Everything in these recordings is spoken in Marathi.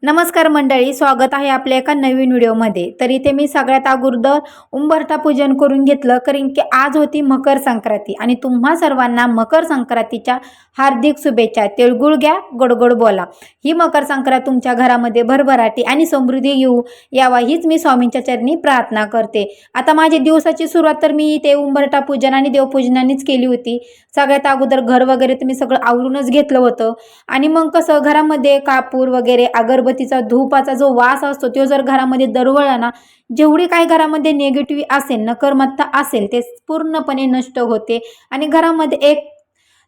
नमस्कार मंडळी, स्वागत आहे आपल्या एका नवीन व्हिडिओमध्ये। तर इथे मी सगळ्यात अगोदर उंबरठा पूजन करून घेतलं, कारण की आज होती मकर संक्रांती आणि तुम्हा सर्वांना मकर संक्रांतीच्या हार्दिक शुभेच्छा। तिळगुळ घ्या, गोडगोड बोला। ही मकर संक्रांत तुमच्या घरामध्ये भरभराटी आणि समृद्धी येऊ यावा हीच मी स्वामींच्या चरणी प्रार्थना करते। आता माझी दिवसाची सुरुवात तर मी इथे उंबरठा पूजन आणि देवपूजनानेच केली होती। सगळ्यात अगोदर घर वगैरे तुम्ही सगळं आवरूनच घेतलं होतं आणि मग कसं घरामध्ये कापूर वगैरे अगरबत्तीचा धूपाचा जो वास असतो तो जर घरामध्ये दरवळला ना, जेवढी काही घरामध्ये निगेटिव्ह असेल, नकारात्मकता असेल, ते पूर्णपणे नष्ट होते आणि घरामध्ये एक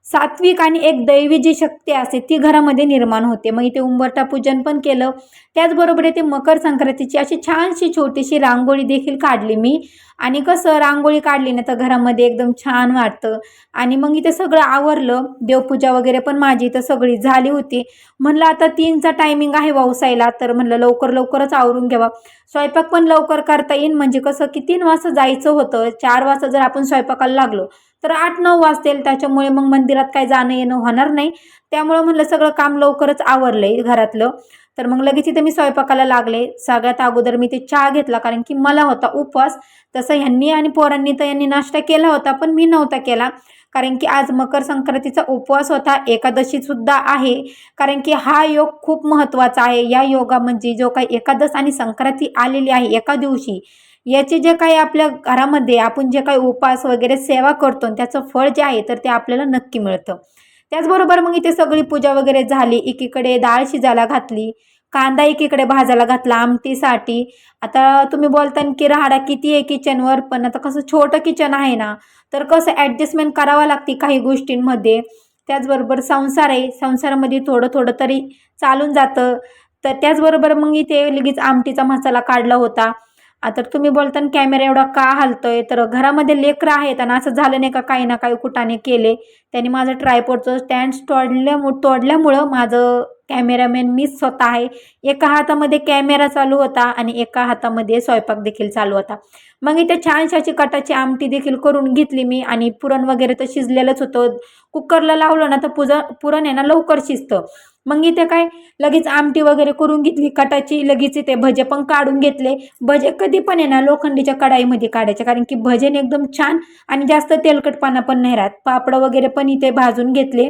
सात्विक आणि एक दैवी जी शक्ती असते ती घरामध्ये निर्माण होते। मग इथे उंबरठा पूजन पण केलं, त्याचबरोबर इथे मकर संक्रांतीची अशी छानशी छोटीशी रांगोळी देखील काढली मी। आणि कसं रांगोळी काढली ना तर घरामध्ये एकदम छान वाटतं। आणि मग इथे सगळं आवरलं, देवपूजा वगैरे पण माझी इथं सगळी झाली होती। म्हणलं आता 3चा टायमिंग आहे वावसायला, तर म्हणलं लवकरच आवरून घ्यावा। स्वयंपाक पण लवकर करता येईल, म्हणजे कसं की 3 वाजता जायचं होतं, 4 वाजता जर आपण स्वयंपाकाला लागलो तर 8-9 वाजतील, त्याच्यामुळे मग मंदिरात काय जाणं येणं होणार नाही। त्यामुळे म्हणलं सगळं काम लवकरच आवरलंय घरातलं, तर मग लगेच इथे मी स्वयंपाकाला लागले। सगळ्यात अगोदर मी ते चहा घेतला, कारण की मला होता उपवास। तसं ह्यांनी आणि पोरांनी तर यांनी नाश्ता केला होता, पण मी नव्हता केला, कारण की आज मकर संक्रांतीचा उपवास होता, एकादशी सुद्धा आहे। कारण की हा योग खूप महत्त्वाचा आहे। या योगा म्हणजे जो काही एकादश आणि संक्रांती आलेली आहे एका दिवशी, याचे जे काही आपल्या घरामध्ये आपण जे काही उपवास वगैरे सेवा करतो त्याचं फळ जे आहे तर ते आपल्याला नक्की मिळतं। त्याचबरोबर मग इथे सगळी पूजा वगैरे झाली, एकीकडे डाळ शिजायला घातली, कांदा एकीकडे भाजायला घातला आमटीसाठी। आता तुम्ही बोलता की राहाडा किती आहे किचनवर, पण आता कसं छोटं किचन आहे ना, तर कसं ॲडजस्टमेंट करावं लागते काही गोष्टींमध्ये। त्याचबरोबर संसार आहे, संसारामध्ये थोडं थोडं तरी चालून जातं। तर त्याचबरोबर मग इथे लगेच आमटीचा मसाला काढला होता। आता तुम्ही बोलता कॅमेरा एवढा का हलतोय, तर घरामध्ये लेकरं आहेत आणि असं झालं नाही का काही ना काही कुटाने केले, त्यांनी माझं ट्रायपॉडचं स्टँड तोडल्यामुळं माझं कॅमेरामॅन मीच स्वतः आहे। एका हातामध्ये कॅमेरा चालू होता आणि एका हातामध्ये स्वयंपाक देखील चालू होता। मग इथे छानशी अशी कटाची आमटी देखील करून घेतली मी, आणि पुरण वगैरे तर शिजलेलंच होतं। कुकरला लावलं ना तर पुरण आहे ना लवकर शिजतं। मग इथे काय लगेच आमटी वगैरे करून घेतली कटाची, लगेच इथे भजे पण काढून घेतले। भजे कधी पण आहे ना लोखंडीच्या कढाईमध्ये काढायचे, कारण की भजन एकदम छान आणि जास्त तेलकटपणा पण नाही राहत। पापड वगैरे पण इथे भाजून घेतले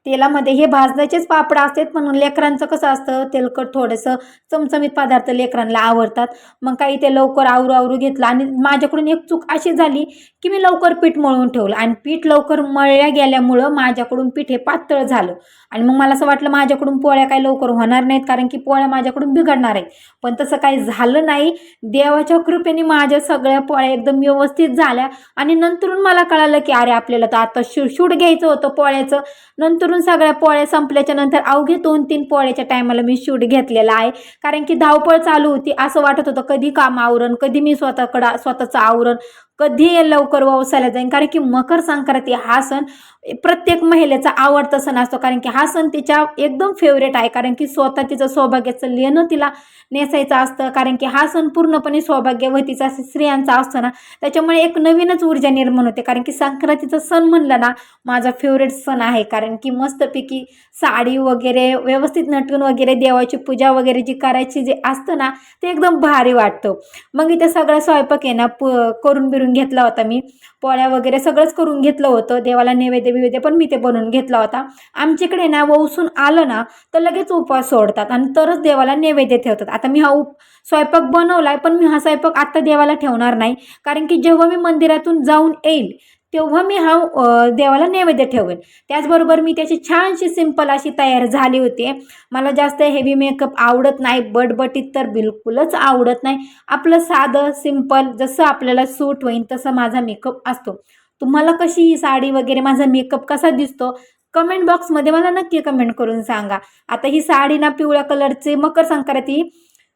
तेलामध्ये, हे भाजण्याचेच पापड असतात, पण लेकरांचं कसं असतं तेलकट थोडंसं चमचमीत पदार्थ लेकरांना आवडतात। मग काही ते लवकर आवरू घेतलं, आणि माझ्याकडून एक चूक अशी झाली की मी लवकर पीठ मळून ठेवलं, आणि पीठ लवकर मळल्या गेल्यामुळं माझ्याकडून पीठ हे पातळ झालं। आणि मग मला असं वाटलं माझ्याकडून पोळ्या काही लवकर होणार नाहीत, कारण की पोळ्या माझ्याकडून बिघडणार आहेत, पण तसं काही झालं नाही। देवाच्या कृपेने माझ्या सगळ्या पोळ्या एकदम व्यवस्थित झाल्या। आणि नंतरून मला कळालं की अरे आपल्याला तर आता शूट घ्यायचं होतं पोळ्याचं। नंतरून सगळ्या पोळ्या संपल्याच्या नंतर अवघे 2-3 पोळ्याच्या टायमाला मी शूट घेतलेला आहे, कारण की धावपळ चालू होती। असं वाटत होतं कधी काम आवरण, कधी मी स्वतःचं आवरण, कधी लवकर वावसायला जाईन, कारण की मकर संक्रांती हा सण प्रत्येक महिलेचा आवडता सण असतो, कारण की हा सण तिच्या एकदम फेवरेट आहे, कारण की स्वतः तिचं सौभाग्याचं लेणं तिला नेसायचं असतं, कारण की हा सण पूर्णपणे सौभाग्यवतीचा स्त्रियांचा असतो ना, त्याच्यामुळे एक नवीनच ऊर्जा निर्माण होते। कारण की संक्रांतीचा सण म्हणलं ना माझा फेवरेट सण आहे, कारण की मस्तपैकी साडी वगैरे व्यवस्थित नटून वगैरे देवाची पूजा वगैरे जी करायची जे असतं ना ते एकदम भारी वाटतं। मग इथे सगळं स्वयंपाक आहे ना करून बिरून घेतला होता मी, पोळ्या वगैरे सगळंच करून घेतलं होतं, देवाला नैवेद्य पण मी ते बनवून घेतला होता। आमच्याकडे ना वौसून आलं ना तर लगेच उपवास सोडतात आणि तरच देवाला नैवेद्य ठेवतात। आता मी हा स्वयंपाक बनवलाय, पण मी हा स्वयंपाक आता देवाला ठेवणार नाही, कारण की जेव्हा मी मंदिरातून जाऊन येईल तेव्हा मी हा देवाला नैवेद्य ठेवेन। त्याचबरोबर मी त्याची छानशी सिंपल अशी तयार झाली होती। मला जास्त हेवी मेकअप आवडत नाही, बटबटीत तर बिलकुलच आवडत नाही। आपलं साधं सिंपल जसं आपल्याला सूट होईल तसा माझा मेकअप असतो। तुम्हाला कशी ही साडी वगैरे माझा मेकअप कसा दिसतो कमेंट बॉक्समध्ये मला नक्की कमेंट करून सांगा। आता ही साडी ना पिवळ्या कलरचे मकर संक्रांती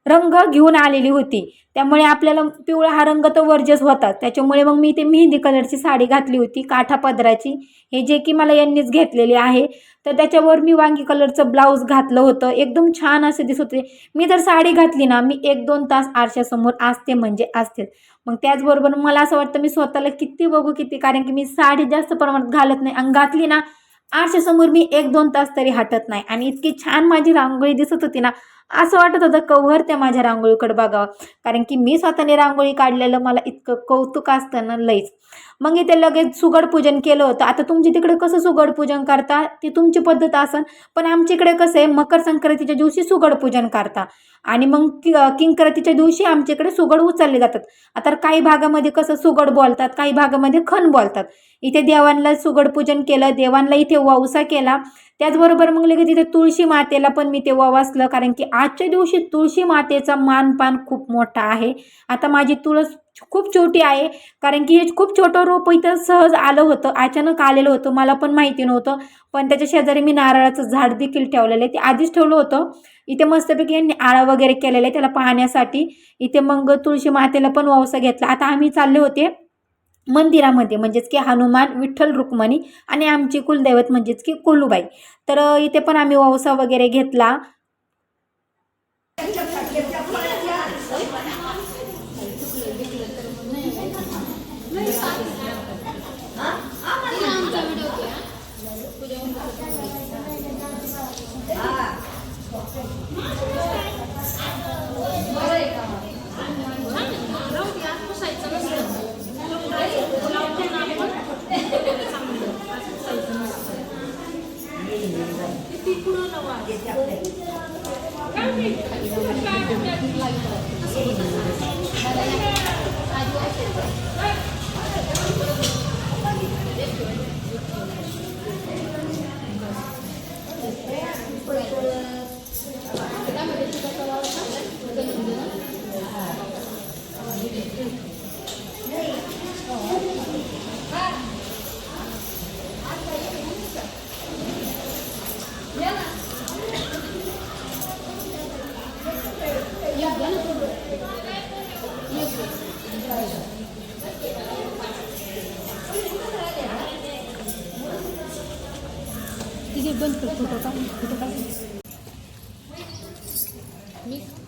रंग घेऊन आलेली होती, त्यामुळे आपल्याला पिवळा हा रंग तर वर्जस होता, त्याच्यामुळे मग मी ते मेहंदी कलरची साडी घातली होती काठा पदराची, हे जे की मला यांनीच घेतलेले आहे। तर त्याच्यावर मी वांगी कलरचं ब्लाऊज घातलं होतं, एकदम छान असे दिसत होते। मी जर साडी घातली ना मी 1-2 तास आरशासमोर असते म्हणजे असतेच। मग त्याचबरोबर मला असं वाटतं मी स्वतःला किती बघू किती, कारण की मी साडी जास्त प्रमाणात घालत नाही, आणि घातली ना आरशासमोर मी 1-2 तास तरी हटत नाही आणि इतकी छान माझी रांगोळी दिसत होती ना, असं वाटत होतं कवर त्या माझ्या रांगोळीकडे बघावं. कारण की मी स्वतःने रांगोळी काढलेलं मला इतकं कौतुक असतं ना लईच. मग इथे लगेच सुगड पूजन केलं होतं. आता तुमच्या तिकडे कसं सुगड पूजन करता ती तुमची पद्धत असेल, पण आमच्या इकडे कसं आहे मकर संक्रांतीच्या दिवशी सुगड पूजन करता आणि मग किंक्रांतीच्या दिवशी आमच्या इकडे सुगड उचलले जातात. आता काही भागामध्ये कसं सुगड बोलतात, काही भागामध्ये खण बोलतात. इथे देवांना सुगड पूजन केलं, देवांना इथे ववसा केला. त्याचबरोबर मग लगेच इथे तुळशी मातेला पण मी ते ववासलं, कारण की आजच्या दिवशी तुळशी मातेचा मानपान खूप मोठा आहे. आता माझी तुळस खूप छोटी आहे, कारण की हे खूप छोटं रोप इथं सहज आलं होतं, अचानक आलेलं होतं, मला पण माहिती नव्हतं. पण त्याच्या शेजारी मी नारळाचं झाड देखील ठेवलेलं आहे, ते आधीच ठेवलं होतं. इथे मस्तपैकी यांनी आळा वगैरे केलेला आहे त्याला पाहण्यासाठी. इथे मग तुळशी मातेला पण ववसा घेतला. आता आम्ही चालले होते मंदिरामध्ये, म्हणजेच की हनुमान, विठ्ठल, रुक्मिणी आणि आमची कुलदैवत म्हणजेच की कुलूबाई. तर इथे पण आम्ही ववसा वगैरे घेतला.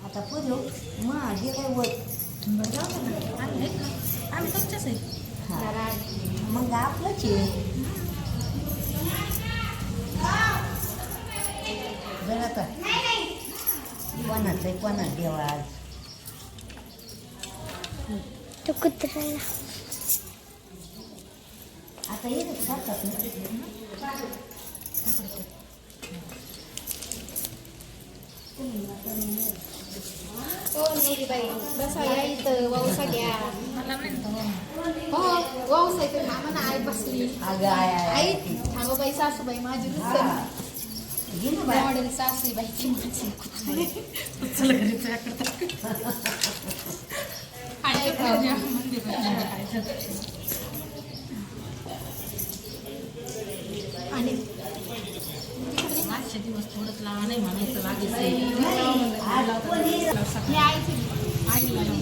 आता पूजू मग हे काय वर आम्ही तुमच्याच आहे. मग आपलंच आहे बरं का कोणाचं आहे कोणा देवा आज तो कुत्र्याला आता येत खातात ना हो बाई बसा या इथं वौसा घ्या. मला म्हणतो हो वौसा इथं थांबा ना आई बसली. अगं आय आई थांबा बाई सासूबाई माझी घे ना बाय मॉडेल सासूबाईची माझी चल घरी चहा करतात. आणि ते पूजा मंदिरात आणि मागचे दिवस थोडंच लहान आहे म्हणायचं लागेल. हे आईची आईला लावून.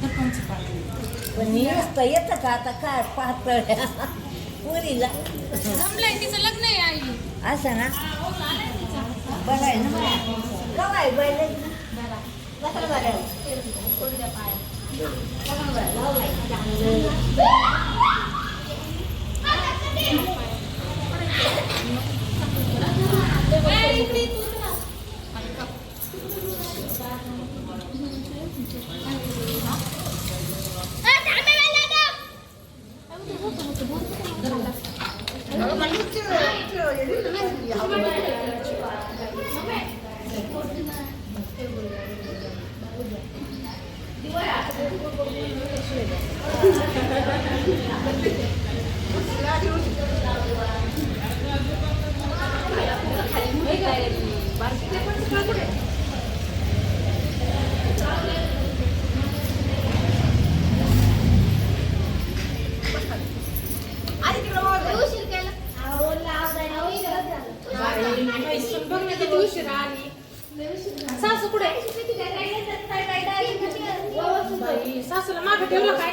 दर्पणची पाठी. पण नुसतं येतं का आता काय पाहतळ्या पुरीला जमलंय तिचं लग्न आहे आई. असं ना बरं आहे ना कवाय बैल सासू कुठे? सासूला मागं ठेवलं काय?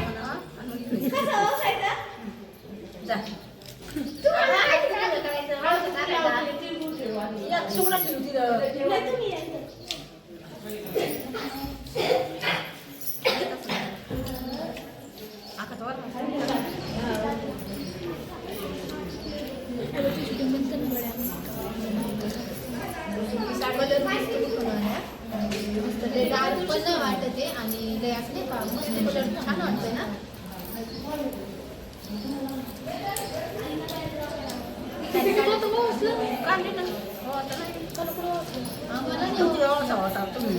आणि लय असं नाही का मस्त कलर छान वाटतंय ना. काढले ना. आम्हाला नाही किती एवढा होता तुम्ही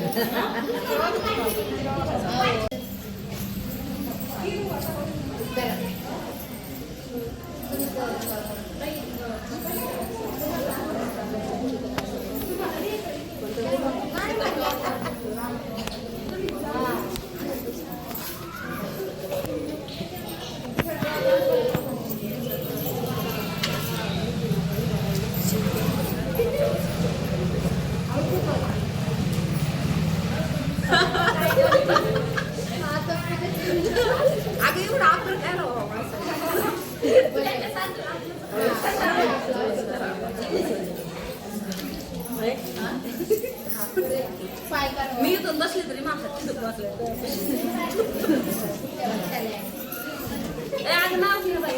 अगं एवढं आपण काय राहावं पाय करा. मी इथून बसली तरी माझ्या तिथं बसले अगं नाव घे बाई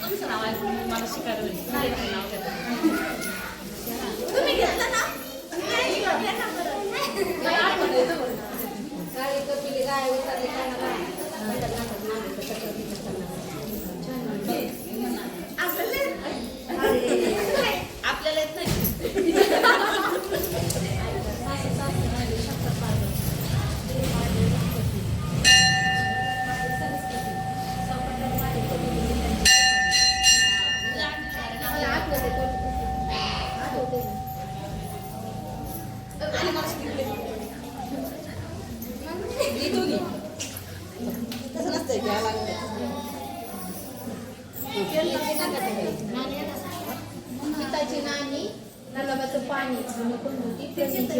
तुमचं नाव आहे मला शिकायला तुम्ही घेतलं ना आपल्याला येत नाही तसं नसतंय घ्यायला पिताची नाणी गुलाबाचं पाणी आणि कोणती प्रेमाची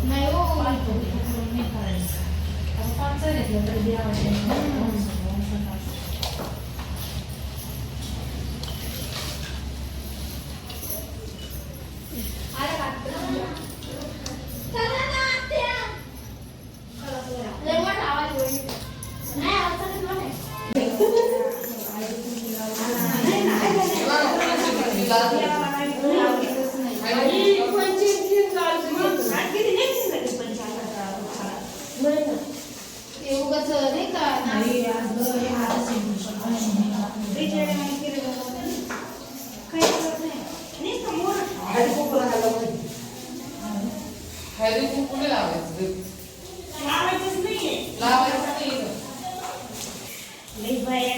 नाही हो उगाच नाही का हळदी कुंकू नाही लावायचं. लावायचंच नाहीये लावायचं नाही. लई बाया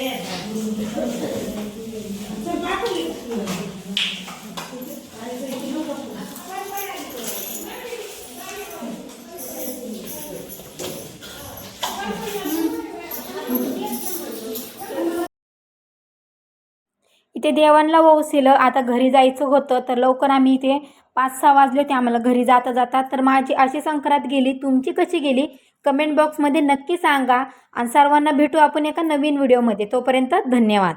इथे देवांना वौसिलं. आता घरी जायचं होतं तर लवकर आम्ही इथे 5-6 वाजले होते आम्हाला घरी जाता जाता. तर माझी अशी संक्रांत गेली, तुमची कशी गेली कमेंट बॉक्समध्ये नक्की सांगा. आणि सर्वांना भेटू आपण एका नवीन व्हिडिओमध्ये. तोपर्यंत धन्यवाद.